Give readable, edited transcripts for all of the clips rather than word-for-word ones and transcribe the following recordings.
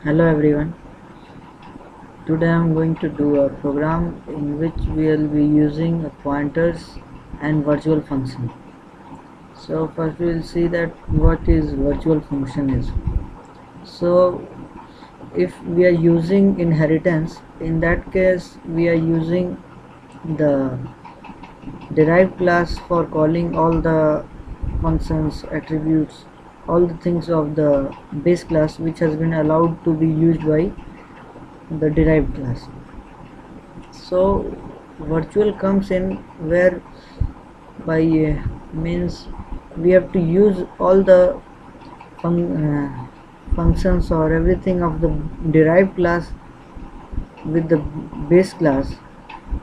Hello everyone. Today I am going to do a program in which we will be using pointers and virtual function. So first we will see that what is virtual function is. So if we are using inheritance, in that case we are using the derived class for calling all the functions, attributes, all the things of the base class which has been allowed to be used by the derived class. So virtual comes in where by means we have to use all the functions or everything of the derived class with the base class.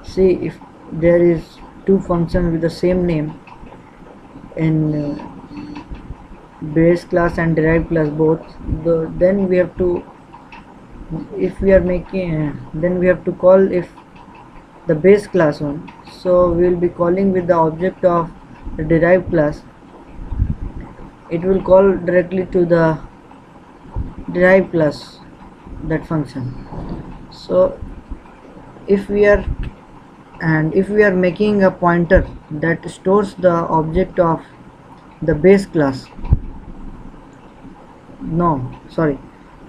See, if there is two functions with the same name in base class and derived class both, then we have to, if we are making then we have to call if the base class one, so we will be calling with the object of the derived class. It will call directly to the derived class, that function. So if we are making a pointer that stores the object of the base class, no sorry,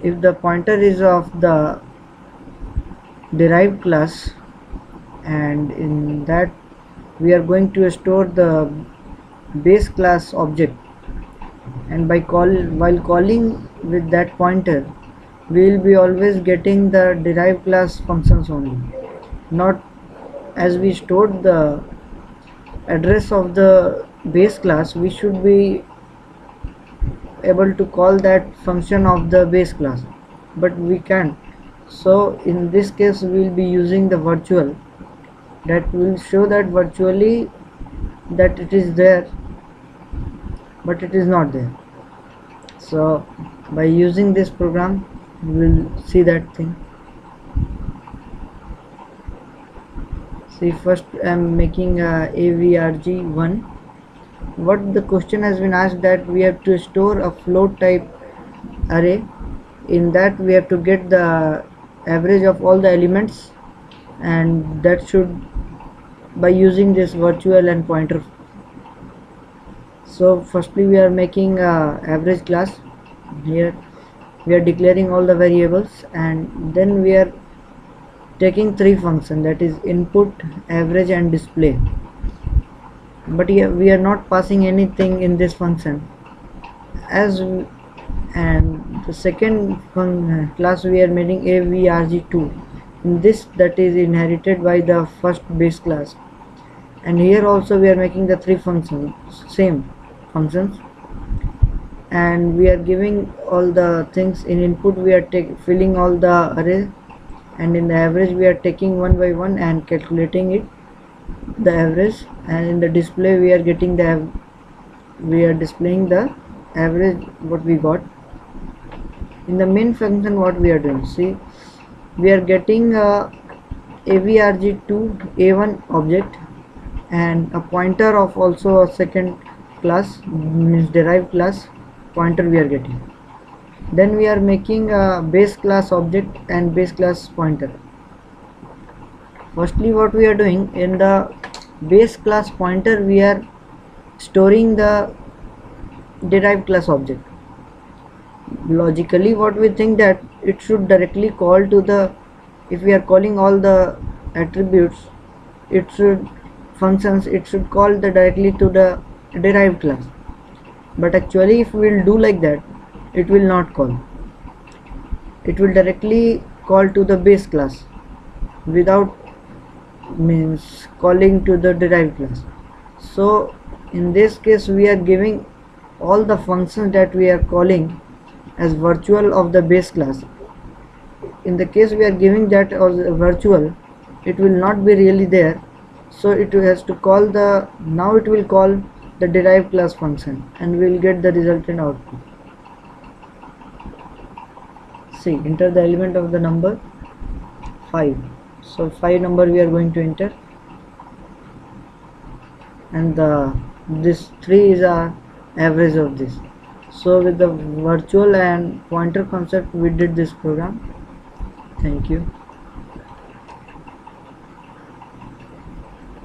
if the pointer is of the derived class, and in that we are going to store the base class object, and while calling with that pointer we will be always getting the derived class functions only, not as we stored the address of the base class, we should be able to call that function of the base class, but we can't. So in this case we will be using the virtual, that will show that virtually that it is there but it is not there. So by using this program we will see that thing. See, first I am making a avrg1. What the question has been asked, that we have to store a float type array. In that we have to get the average of all the elements, and that should by using this virtual and pointer. So firstly we are making a average class. Here we are declaring all the variables, and then we are taking three functions, that is input, average and display. But here we are not passing anything in this function, and the second class we are making avrg2. In this, that is inherited by the first base class, and here also we are making the three functions, same functions, and we are giving all the things. In input we are filling all the array, and in the average we are taking one by one and calculating it, the average, and in the display we are getting we are displaying the average what we got. In the main function what we are doing, see, we are getting a avrg2 a1 object and a pointer of also a second class, means derived class pointer we are getting. Then we are making a base class object and base class pointer. Firstly what we are doing, in the base class pointer we are storing the derived class object. Logically what we think, that it should directly call to the, if we are calling all the attributes, it should functions, it should call directly to the derived class. But actually if we will do like that, it will not call, it will directly call to the base class without means calling to the derived class. So in this case we are giving all the functions that we are calling as virtual of the base class. In the case we are giving that as virtual, it will not be really there, so it has to call the, now it will call the derived class function, and we will get the resultant output. See, enter the element of the number 5. So 5 number we are going to enter, and this 3 is our average of this. So with the virtual and pointer concept we did this program. Thank you.